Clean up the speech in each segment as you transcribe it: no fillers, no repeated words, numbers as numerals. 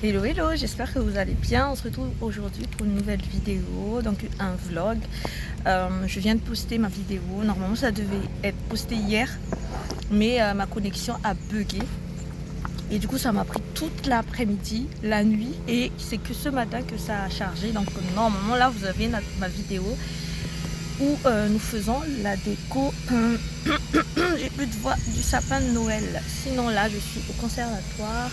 Hello hello, j'espère que vous allez bien. On se retrouve aujourd'hui pour une nouvelle vidéo, donc un vlog. Je viens de poster ma vidéo. Normalement ça devait être posté hier, mais ma connexion a bugué. Et du coup ça m'a pris toute l'après-midi, la nuit, et c'est que ce matin que ça a chargé. Donc normalement là vous avez ma vidéo où nous faisons la déco j'ai plus de voix, du sapin de Noël. Sinon là je suis au conservatoire.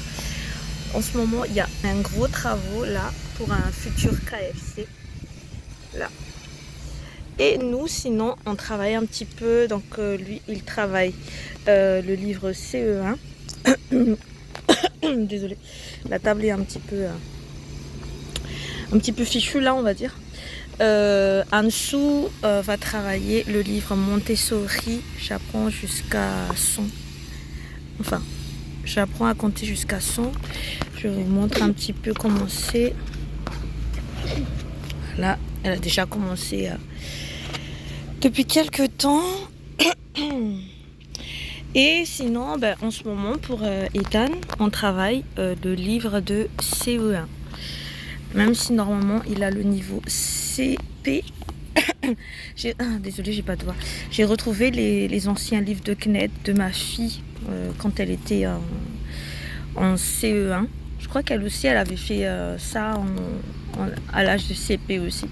En ce moment, il y a un gros travaux là pour un futur KFC. Là. Et nous, sinon, on travaille un petit peu. Donc, lui, il travaille le livre CE1. Désolée, la table est un petit peu fichue là, on va dire. Ansou va travailler le livre Montessori. J'apprends jusqu'à 100. Enfin, j'apprends à compter jusqu'à 100. Je vous montre un petit peu comment c'est. Là, elle a déjà commencé depuis quelques temps. Et sinon, en ce moment, pour Ethan, on travaille le livre de CE1. Même si normalement, il a le niveau CP. Désolée, j'ai pas de voix. J'ai retrouvé les anciens livres de CNED de ma fille quand elle était en CE1. Je crois qu'elle aussi, elle avait fait ça à l'âge de CP aussi.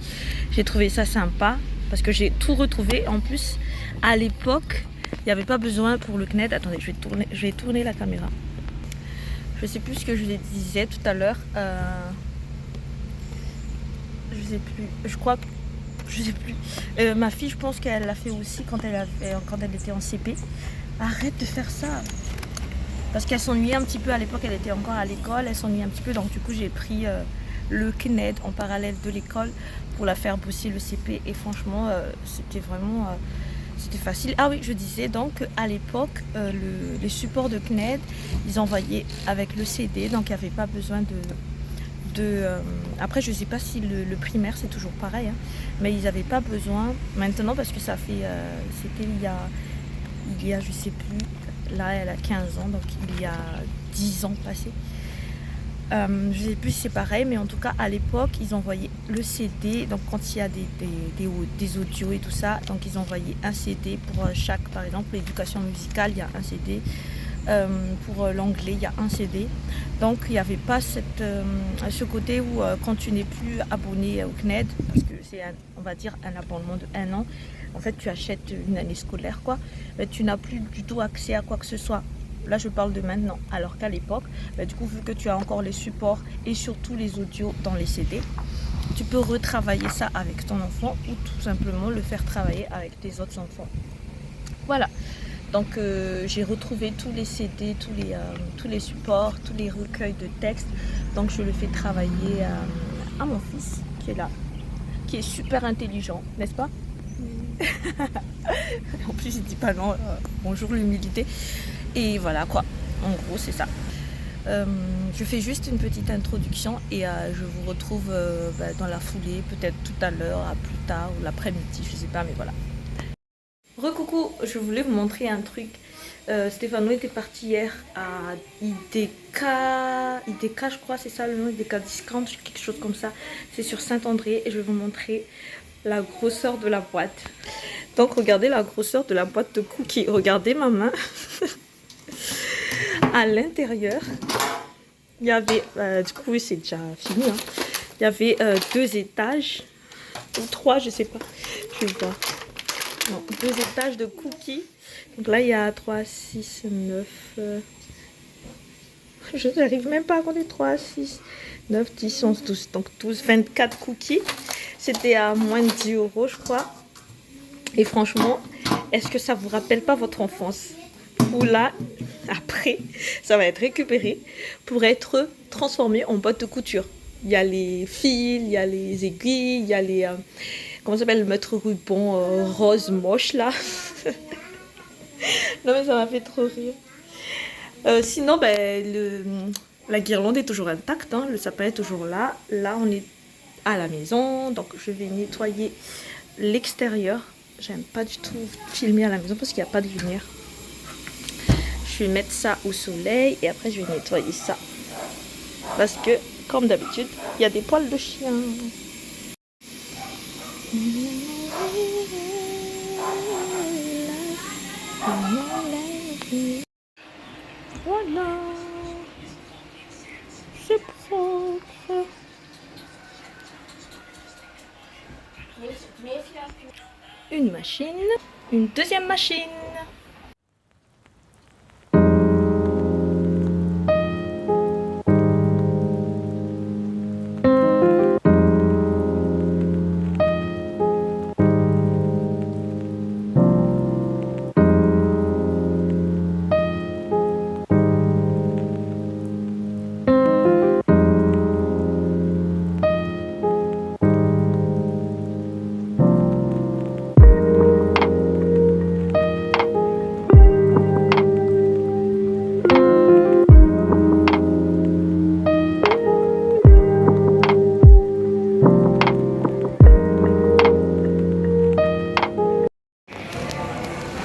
J'ai trouvé ça sympa parce que j'ai tout retrouvé. En plus, à l'époque, il n'y avait pas besoin pour le CNED. Attendez, je vais tourner la caméra. Je sais plus ce que je vous disais tout à l'heure. Je sais plus. Je crois que je sais plus. Ma fille, je pense qu'elle l'a fait aussi quand elle était en CP. Arrête de faire ça. Parce qu'elle s'ennuyait un petit peu à l'époque, elle était encore à l'école, elle s'ennuyait un petit peu, donc du coup j'ai pris le CNED en parallèle de l'école pour la faire bosser le CP, et franchement c'était vraiment c'était facile. Ah oui, je disais donc à l'époque les supports de CNED, ils envoyaient avec le CD, donc il n'y avait pas besoin après je sais pas si le primaire c'est toujours pareil, hein, mais ils n'avaient pas besoin maintenant parce que ça fait c'était il y a je sais plus. Là, elle a 15 ans, donc il y a 10 ans passés. Je ne sais plus si c'est pareil, mais en tout cas, à l'époque, ils envoyaient le CD. Donc, quand il y a des audios et tout ça, donc ils envoyaient un CD pour chaque, par exemple, l'éducation musicale, il y a un CD. Pour l'anglais, il y a un CD. Donc, il n'y avait pas ce côté où, quand tu n'es plus abonné au CNED, parce que c'est, on va dire, un abonnement de 1 an, en fait, tu achètes une année scolaire, quoi, mais tu n'as plus du tout accès à quoi que ce soit. Là, je parle de maintenant. Alors qu'à l'époque, du coup, vu que tu as encore les supports et surtout les audios dans les CD, tu peux retravailler ça avec ton enfant ou tout simplement le faire travailler avec tes autres enfants. Voilà. Donc j'ai retrouvé tous les CD, tous les supports, tous les recueils de textes. Donc je le fais travailler à mon fils qui est là, qui est super intelligent, n'est-ce pas? En plus il dit pas non, bonjour l'humilité. Et voilà quoi, en gros c'est ça. Je fais juste une petite introduction et je vous retrouve dans la foulée, peut-être tout à l'heure, à plus tard ou l'après-midi, je sais pas, mais voilà. Recoucou, je voulais vous montrer un truc. Stéphano était parti hier à IDK, je crois, c'est ça le nom, IDK Discount, quelque chose comme ça. C'est sur Saint-André et je vais vous montrer la grosseur de la boîte. Donc regardez la grosseur de la boîte de cookies. Regardez ma main. À l'intérieur, il y avait, du coup oui, c'est déjà fini, hein. Il y avait 2 étages, ou 3, je sais pas, je vais voir. Non, 2 étages de cookies. Donc là, il y a 3, 6, 9. Je n'arrive même pas à compter. 3, 6, 9, 10, 11, 12. Donc 12, 24 cookies. C'était à moins de 10 €, je crois. Et franchement, est-ce que ça vous rappelle pas votre enfance? Où là, après, ça va être récupéré pour être transformé en boîte de couture. Il y a les fils, il y a les aiguilles, il y a les... comment ça s'appelle, notre ruban rose moche là. Non mais ça m'a fait trop rire. Sinon, la guirlande est toujours intacte, hein, le sapin est toujours là. Là, on est à la maison, donc je vais nettoyer l'extérieur. J'aime pas du tout filmer à la maison parce qu'il n'y a pas de lumière. Je vais mettre ça au soleil et après je vais nettoyer ça. Parce que, comme d'habitude, il y a des poils de chien. Voilà. C'est propre. Une machine. Une deuxième machine.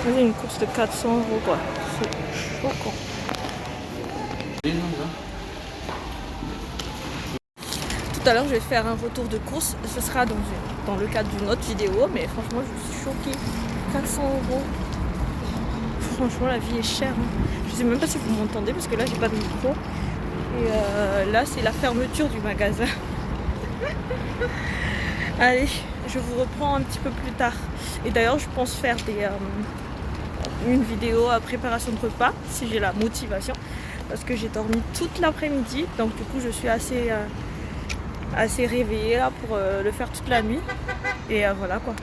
C'est une course de 400 € quoi. C'est choquant. Tout à l'heure je vais faire un retour de course. Ce sera dans le cadre d'une autre vidéo. Mais franchement je suis choquée. 400 €. Franchement la vie est chère. Je sais même pas si vous m'entendez parce que là j'ai pas de micro. Et là c'est la fermeture du magasin. Allez, je vous reprends un petit peu plus tard. Et d'ailleurs je pense faire une vidéo à préparation de repas si j'ai la motivation. Parce que j'ai dormi toute l'après-midi. Donc du coup je suis assez réveillée là pour le faire toute la nuit. Et voilà quoi.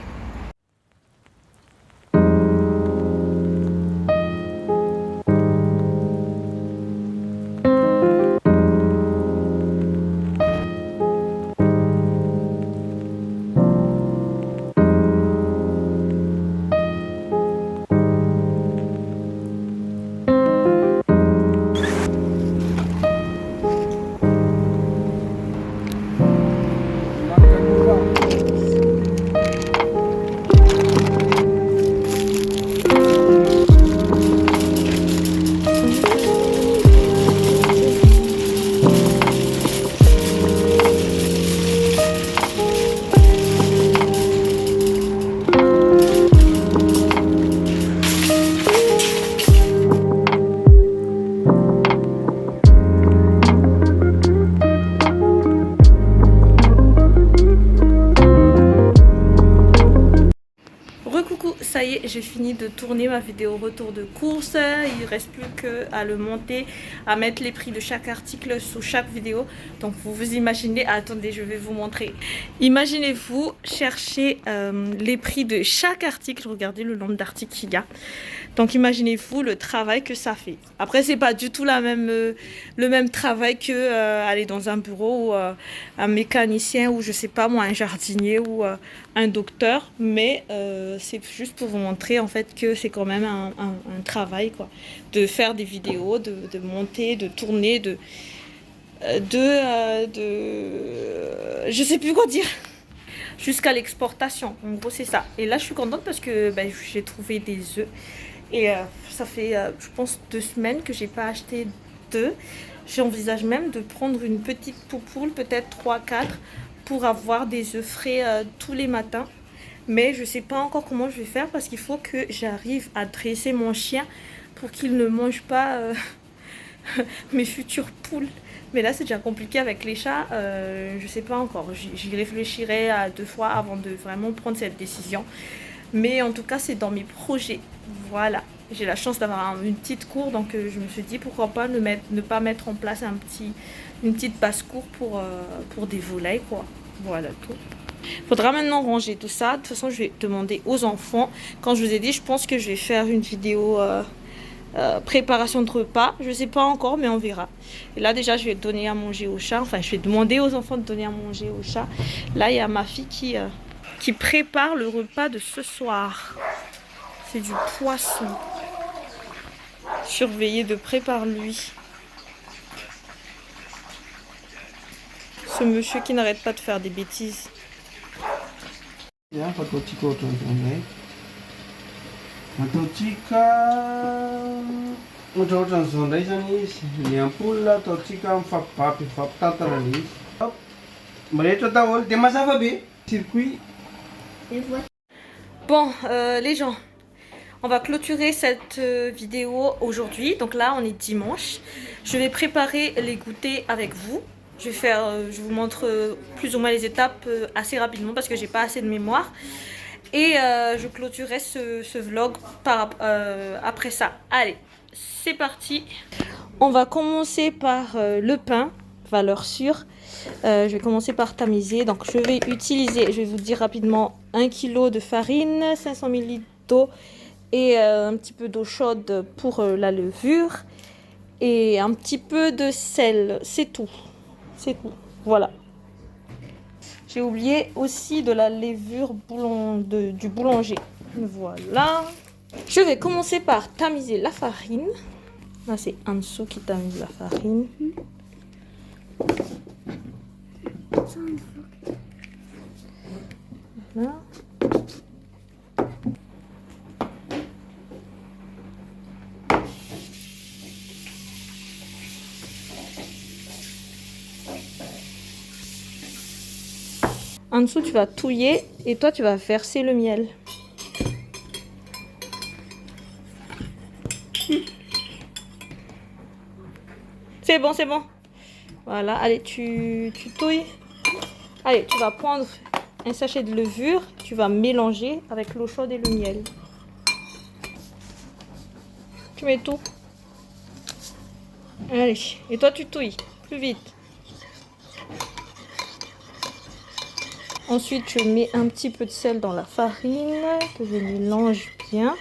Ça y est, j'ai fini de tourner ma vidéo retour de course. Il ne reste plus qu'à le monter, à mettre les prix de chaque article sous chaque vidéo. Donc vous vous imaginez, attendez, je vais vous montrer. Imaginez-vous chercher les prix de chaque article. Regardez le nombre d'articles qu'il y a. Donc imaginez-vous le travail que ça fait. Après c'est pas du tout le même travail que aller dans un bureau ou un mécanicien ou je sais pas moi un jardinier ou un docteur. Mais c'est juste pour vous montrer en fait que c'est quand même un travail quoi. De faire des vidéos, de monter, de tourner, je sais plus quoi dire. Jusqu'à l'exportation. En gros c'est ça. Et là je suis contente parce que j'ai trouvé des œufs. Et ça fait, je pense, 2 semaines que j'ai pas acheté d'œufs. J'envisage même de prendre une petite poupoule, peut-être 3-4, pour avoir des œufs frais tous les matins. Mais je sais pas encore comment je vais faire parce qu'il faut que j'arrive à dresser mon chien pour qu'il ne mange pas mes futures poules. Mais là c'est déjà compliqué avec les chats, je sais pas encore. J'y réfléchirai à 2 fois avant de vraiment prendre cette décision. Mais en tout cas c'est dans mes projets. Voilà, j'ai la chance d'avoir une petite cour, donc je me suis dit pourquoi pas ne pas mettre en place une petite basse-cour pour des volailles quoi. Voilà tout. Faudra maintenant ranger tout ça. De toute façon je vais demander aux enfants. Quand je vous ai dit, je pense que je vais faire une vidéo préparation de repas. Je sais pas encore mais on verra. Et là déjà je vais donner à manger au chat. Enfin je vais demander aux enfants de donner à manger au chat. Là il y a ma fille qui prépare le repas de ce soir. C'est du poisson. Surveillez de près par lui. Ce monsieur qui n'arrête pas de faire des bêtises. Ohatrohatrany izao indray zany izy. Ny ampoule ataontsika mifampitantana ny izy. Hop, mirehitra daholo dia mazava be. Circuit. Bon, les gens, on va clôturer cette vidéo aujourd'hui. Donc là, on est dimanche. Je vais préparer les goûters avec vous. Je vous montre plus ou moins les étapes assez rapidement parce que j'ai pas assez de mémoire. Et je clôturerai ce vlog après ça. Allez, c'est parti. On va commencer par le pain, valeur sûre. Je vais commencer par tamiser. Donc je vais utiliser, je vais vous dire rapidement, 1 kg de farine, 500 ml d'eau et un petit peu d'eau chaude pour la levure. Et un petit peu de sel, c'est tout. C'est tout, voilà. J'ai oublié aussi de la levure du boulanger. Voilà. Je vais commencer par tamiser la farine. Là, c'est Anso qui tamise la farine. Voilà. En dessous, tu vas touiller et toi, tu vas verser le miel. C'est bon, c'est bon. Voilà, allez, tu touilles. Allez, tu vas prendre un sachet de levure, tu vas mélanger avec l'eau chaude et le miel. Tu mets tout. Allez, et toi, tu touilles plus vite. Ensuite, je mets un petit peu de sel dans la farine, que je mélange bien.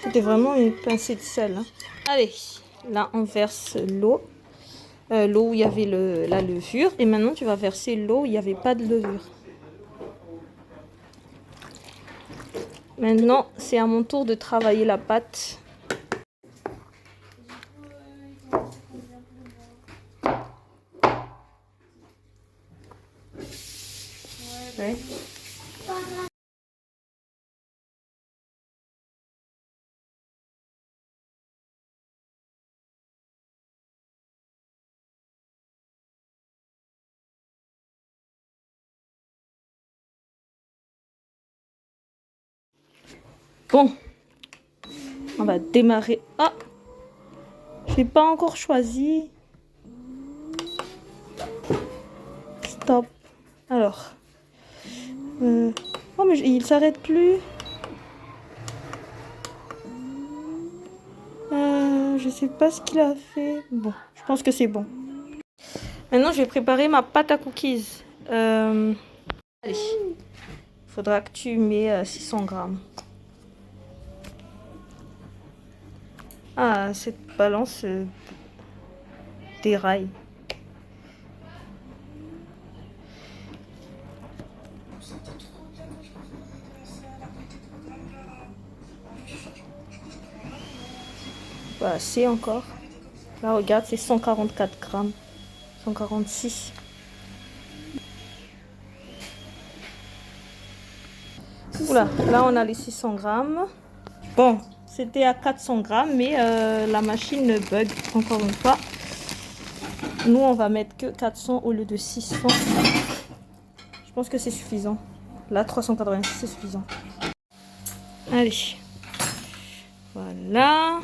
C'était vraiment une pincée de sel. Hein. Allez, là, on verse l'eau. L'eau où il y avait la levure. Et maintenant, tu vas verser l'eau où il n'y avait pas de levure. Maintenant, c'est à mon tour de travailler la pâte. Ouais. Bon, on va démarrer. Ah, je n'ai pas encore choisi. Stop. Alors. Oh, mais il s'arrête plus. Je sais pas ce qu'il a fait. Bon, je pense que c'est bon. Maintenant, je vais préparer ma pâte à cookies. Allez, il faudra que tu mets 600 grammes. Ah, cette balance déraille. Pas assez encore. Là, regarde, c'est 144 grammes. 146. Oula, là, on a les 600 grammes. Bon, c'était à 400 grammes, mais la machine bug, encore une fois. Nous, on va mettre que 400 au lieu de 600. Je pense que c'est suffisant. Là, 386, c'est suffisant. Allez. Voilà.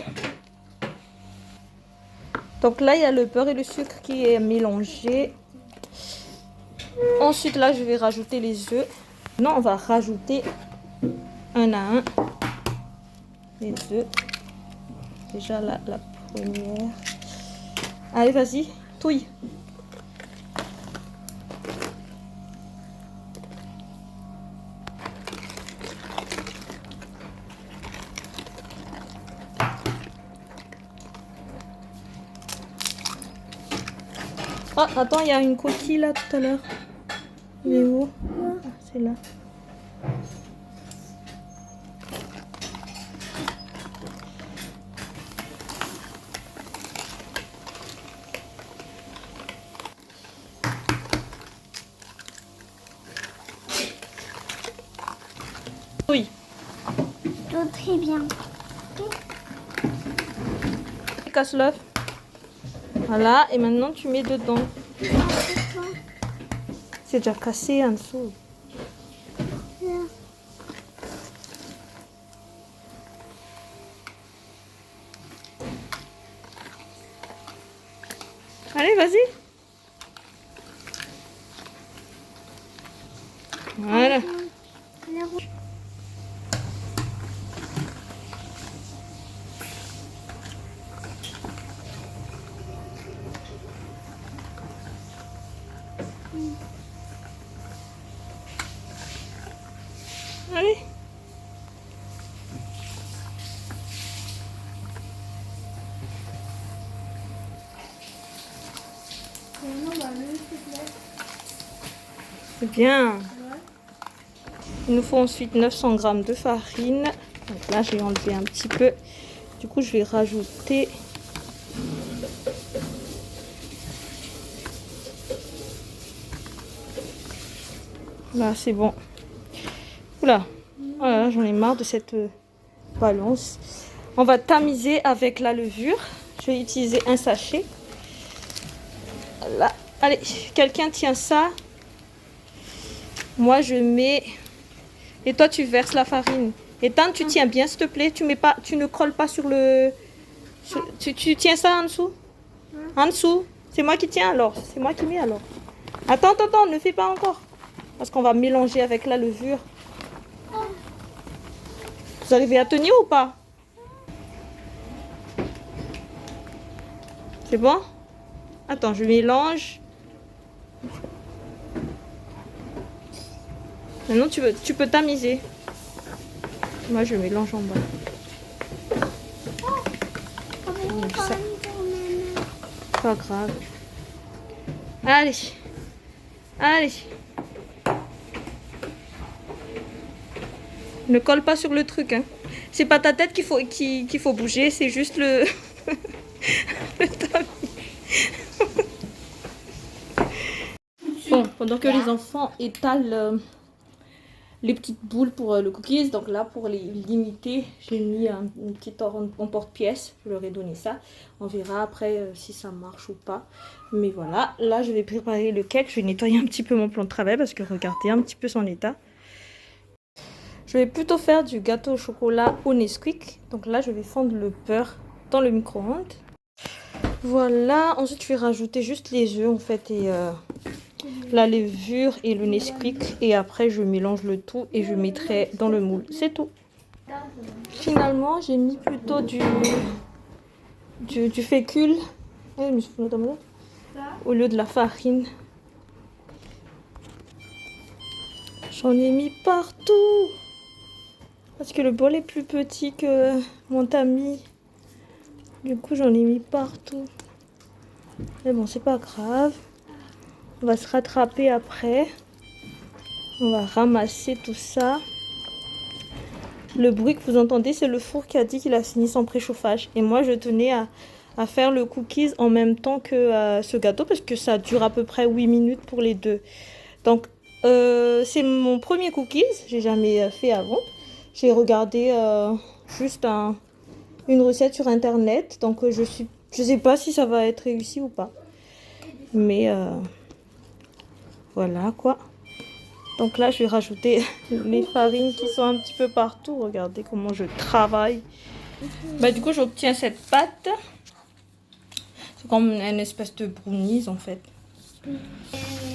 Donc là, il y a le beurre et le sucre qui est mélangé. Ensuite, là, je vais rajouter les œufs. Non, on va rajouter un à un les œufs. Déjà, la première. Allez, vas-y, touille. Ah, attends, il y a une coquille là tout à l'heure. Il est où? Ah, c'est là. Oui. très bien. Casse l'œuf. Voilà, et maintenant tu mets dedans. C'est déjà cassé en dessous. Allez, vas-y. Voilà. Allez. C'est bien. Il nous faut ensuite 900 g de farine. Donc là, j'ai enlevé un petit peu. Du coup, je vais rajouter là, c'est bon. Oula, voilà, j'en ai marre de cette balance. On va tamiser avec la levure. Je vais utiliser un sachet. Là. Allez, quelqu'un tient ça. Moi, je mets... Et toi, tu verses la farine. Et Tante, tu tiens bien, s'il te plaît. Tu mets pas, tu ne colles pas sur le... Tu tiens ça en dessous. En dessous. C'est moi qui tiens alors. C'est moi qui mets alors. Attends, ne fais pas encore. Parce qu'on va mélanger avec la levure. Vous arrivez à tenir ou pas? C'est bon? Attends, je mélange. Maintenant, tu peux tamiser. Moi, je mélange en bas. Pas grave. Allez. Allez. Ne colle pas sur le truc. Hein. C'est pas ta tête qu'il faut bouger, c'est juste le... le tamis. Bon, pendant que les enfants étalent les petites boules pour le cookies, donc là pour les limiter, j'ai mis une petite en porte-pièce. Je leur ai donné ça. On verra après si ça marche ou pas. Mais voilà, là je vais préparer le cake. Je vais nettoyer un petit peu mon plan de travail parce que regardez un petit peu son état. Je vais plutôt faire du gâteau au chocolat au Nesquik. Donc là, je vais fondre le beurre dans le micro-ondes. Voilà. Ensuite, je vais rajouter juste les œufs en fait et la levure et le Nesquik. Et après, je mélange le tout et je mettrai dans le moule. C'est tout. Finalement, j'ai mis plutôt du fécule au lieu de la farine. J'en ai mis partout. Parce que le bol est plus petit que mon tamis. Du coup, j'en ai mis partout. Mais bon, c'est pas grave. On va se rattraper après. On va ramasser tout ça. Le bruit que vous entendez, c'est le four qui a dit qu'il a fini son préchauffage. Et moi, je tenais à faire le cookies en même temps que ce gâteau. Parce que ça dure à peu près 8 minutes pour les deux. Donc, c'est mon premier cookies. J'ai jamais fait avant. J'ai regardé juste une recette sur internet. Donc je sais pas si ça va être réussi ou pas. Mais voilà quoi. Donc là je vais rajouter les farines qui sont un petit peu partout. Regardez comment je travaille. Bah, du coup j'obtiens cette pâte. C'est comme une espèce de brownies en fait.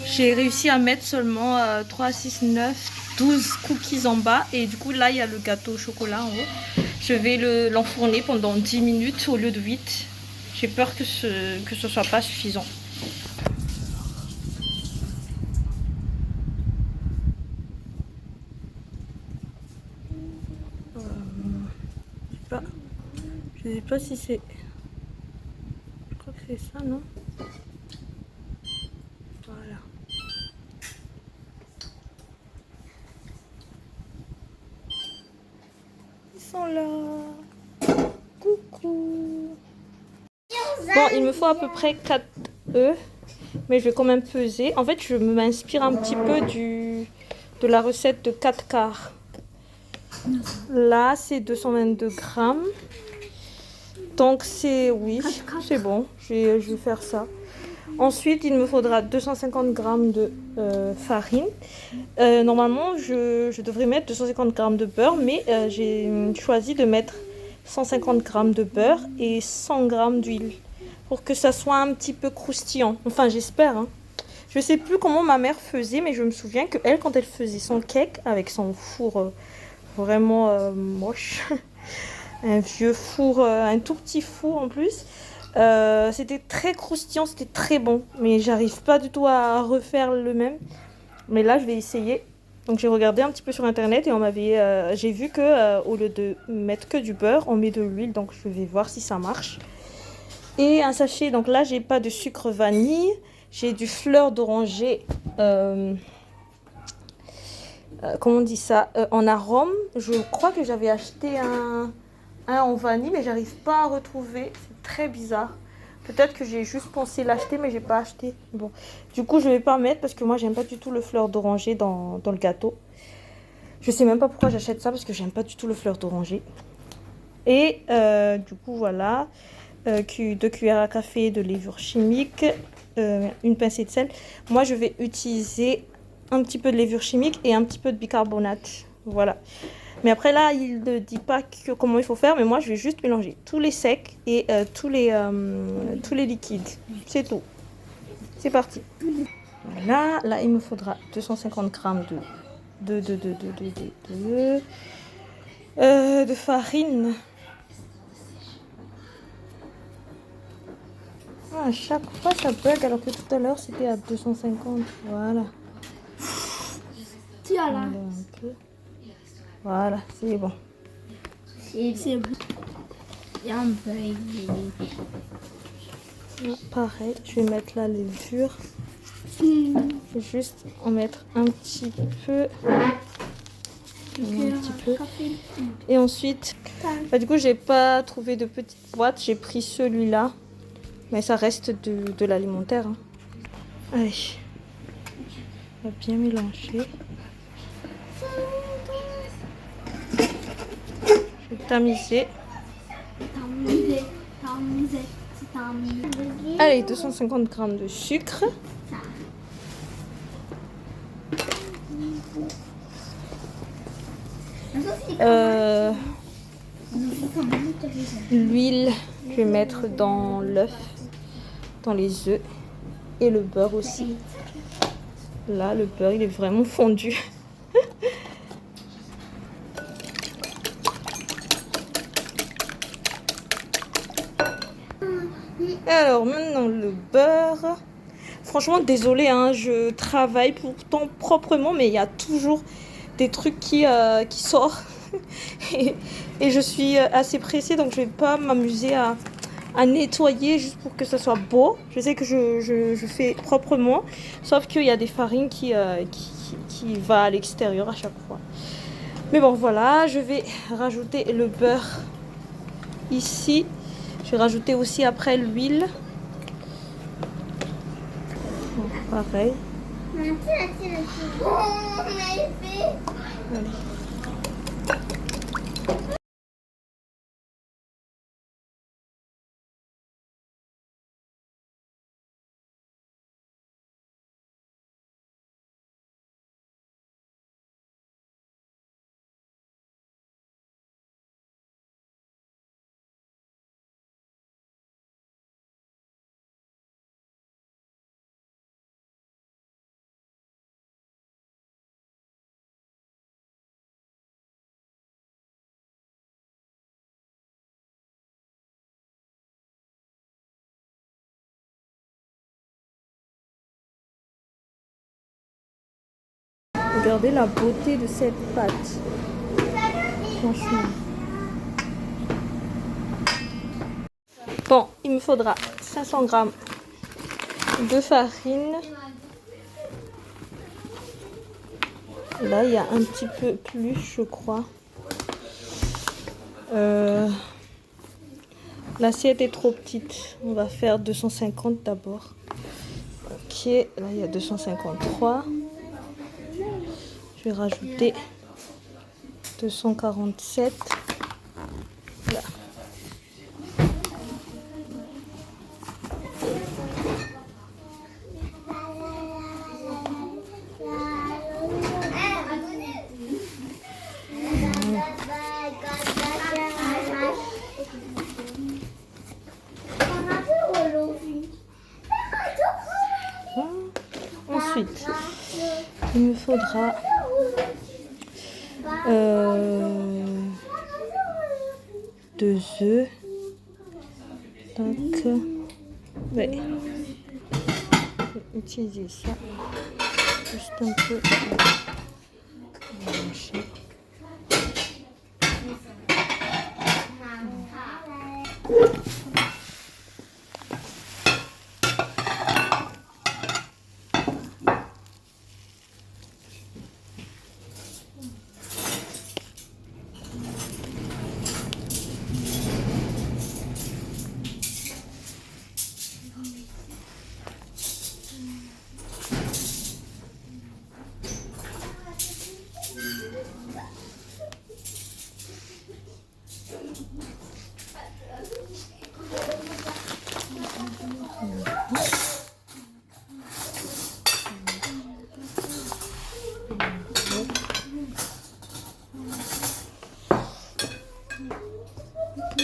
J'ai réussi à mettre seulement 3, 6, 9, 12 cookies en bas. Et du coup, là, il y a le gâteau au chocolat en haut. Je vais l'enfourner pendant 10 minutes au lieu de 8. J'ai peur que ce soit pas suffisant. Je sais pas si c'est... Je crois que c'est ça, non? Voilà. Ils sont là. Coucou. Bon, il me faut à peu près 4 œufs. Mais je vais quand même peser. En fait, je m'inspire un petit peu de la recette de 4 quarts. Là, c'est 222 grammes. Donc, oui, c'est bon. Je vais faire ça. Ensuite, il me faudra 250 grammes de farine. Normalement, je devrais mettre 250 grammes de beurre, mais j'ai choisi de mettre 150 grammes de beurre et 100 grammes d'huile pour que ça soit un petit peu croustillant. Enfin, j'espère. Hein. Je sais plus comment ma mère faisait, mais je me souviens que elle, quand elle faisait son cake avec son four vraiment moche, un vieux four, un tout petit four en plus. C'était très croustillant, c'était très bon, mais j'arrive pas du tout à refaire le même. Mais là, je vais essayer. Donc j'ai regardé un petit peu sur internet et j'ai vu que au lieu de mettre que du beurre, on met de l'huile. Donc je vais voir si ça marche. Et un sachet. Donc là, j'ai pas de sucre vanille, j'ai du fleur d'oranger. Comment on dit ça, en arôme. Je crois que j'avais acheté un en vanille, mais j'arrive pas à retrouver. C'est très bizarre. Peut-être que j'ai juste pensé l'acheter, mais j'ai pas acheté. Bon, du coup, je vais pas mettre parce que moi, j'aime pas du tout le fleur d'oranger dans le gâteau. Je sais même pas pourquoi j'achète ça parce que j'aime pas du tout le fleur d'oranger. Et du coup, voilà. 2 cuillères à café de levure chimique, une pincée de sel. Moi, je vais utiliser un petit peu de levure chimique et un petit peu de bicarbonate. Voilà. Mais après là, il ne dit pas comment il faut faire, mais moi je vais juste mélanger tous les secs et tous les liquides. C'est tout. C'est parti. Voilà, là il me faudra 250 grammes de farine. Ah, à chaque fois ça bug alors que tout à l'heure c'était à 250. Voilà. Tiens là. Voilà, c'est bon. C'est bon. Il y a un bug. Pareil, je vais mettre la levure. Je vais juste en mettre un petit peu. Et ensuite, du coup, j'ai pas trouvé de petite boîte. J'ai pris celui-là. Mais ça reste de l'alimentaire. Hein. Allez. On va bien mélanger. Je vais tamiser. Allez, 250 grammes de sucre. L'huile, je vais mettre dans l'œuf, dans les œufs et le beurre aussi. Là, le beurre, il est vraiment fondu. Alors maintenant le beurre. Franchement désolée, hein, je travaille pourtant proprement, mais il y a toujours des trucs qui sortent. et je suis assez pressée, donc je vais pas m'amuser à nettoyer juste pour que ça soit beau. Je sais que je fais proprement, sauf qu'il y a des farines qui vont à l'extérieur à chaque fois. Mais bon voilà, je vais rajouter le beurre ici. Je vais rajouter aussi après l'huile. Bon, pareil. Allez. Regardez la beauté de cette pâte. Franchement. Bon, il me faudra 500 grammes de farine. Là, il y a un petit peu plus, je crois. L'assiette est trop petite. On va faire 250 d'abord. Ok, là, il y a 253. Je vais rajouter 247. Là. Ensuite, il me faudra deux œufs. Donc, ouais. Je vais utiliser ça juste un peu. Mélanger.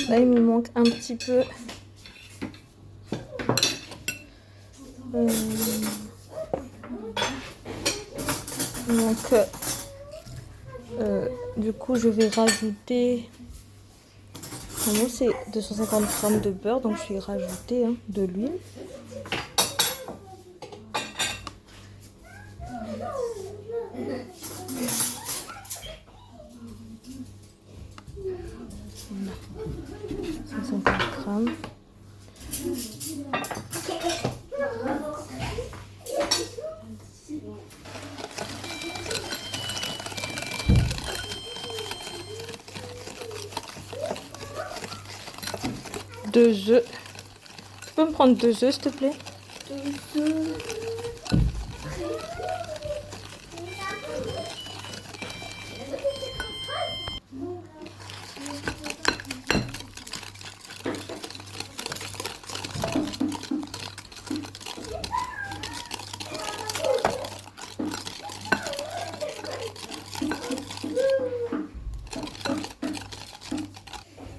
Là, il me manque un petit peu. Donc, du coup, je vais rajouter. Normalement, c'est 250 g de beurre, donc je vais rajouter de l'huile. Voilà. 150 g. Deux œufs. Tu peux me prendre 2 œufs, s'il te plaît? 2 œufs.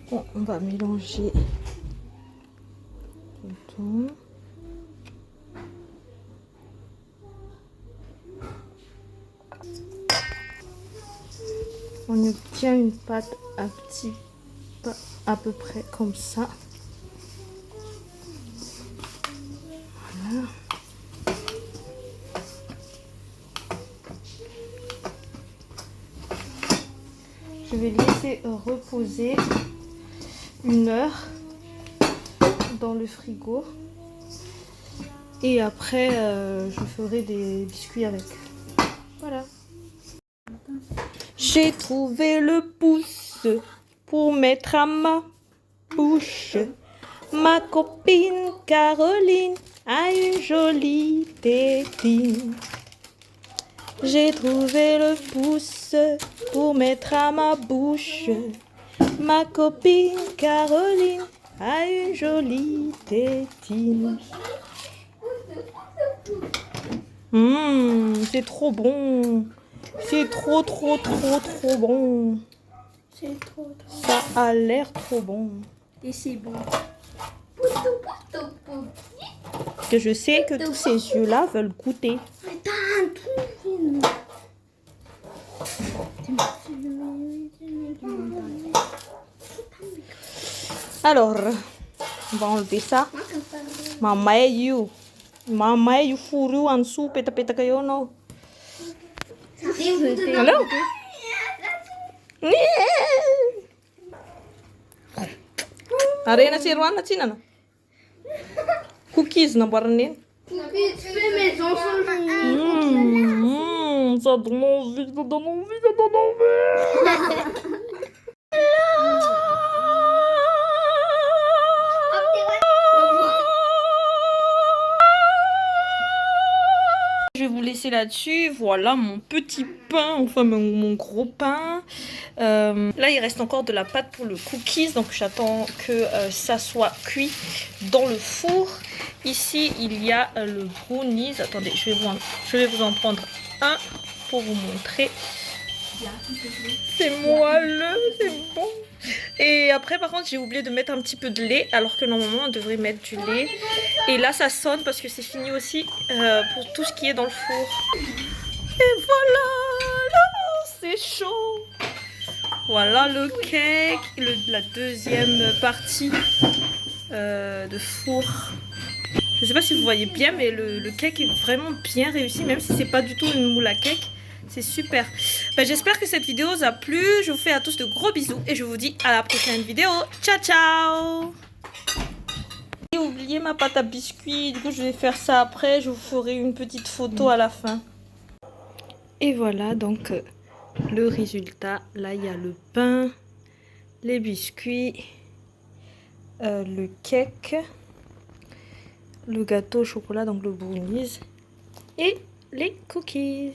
Bon, on va mélanger tout. On obtient une pâte à peu près comme ça. Voilà. Je vais laisser reposer 1 heure dans le frigo. Et après, je ferai des biscuits avec. Voilà. J'ai trouvé le pouce pour mettre à ma bouche. Ma copine Caroline a une jolie tétine. J'ai trouvé le pouce pour mettre à ma bouche. Ma copine Caroline a une jolie tétine. C'est trop bon. C'est trop bon. C'est trop. Ça a l'air trop bon. Et c'est bon. Que je sais que tous ces yeux-là veulent goûter. Alors, on va enlever ça. Mamay io furu io en dessous, petapetaka eo anao. Hello? Arena tsiro anona tsi nana. Cookies namboarana eny. Sady envie. laisser là-dessus. Voilà mon petit pain, enfin mon gros pain. Là, il reste encore de la pâte pour le cookies. Donc, j'attends que ça soit cuit dans le four. Ici, il y a le brownies. Attendez, je vais vous en prendre un pour vous montrer. C'est moelleux, c'est bon. Et après, par contre, j'ai oublié de mettre un petit peu de lait, alors que normalement, on devrait mettre du lait. Et là, ça sonne parce que c'est fini aussi pour tout ce qui est dans le four. Et voilà, là, c'est chaud. Voilà le cake, la deuxième partie de four. Je sais pas si vous voyez bien, mais le cake est vraiment bien réussi, même si c'est pas du tout une moule à cake. C'est super. Ben, j'espère que cette vidéo vous a plu. Je vous fais à tous de gros bisous et je vous dis à la prochaine vidéo. Ciao, ciao! J'ai oublié ma pâte à biscuits. Du coup, je vais faire ça après. Je vous ferai une petite photo à la fin. Et voilà donc le résultat. Là, il y a le pain, les biscuits, le cake, le gâteau au chocolat, donc le brownies, et les cookies.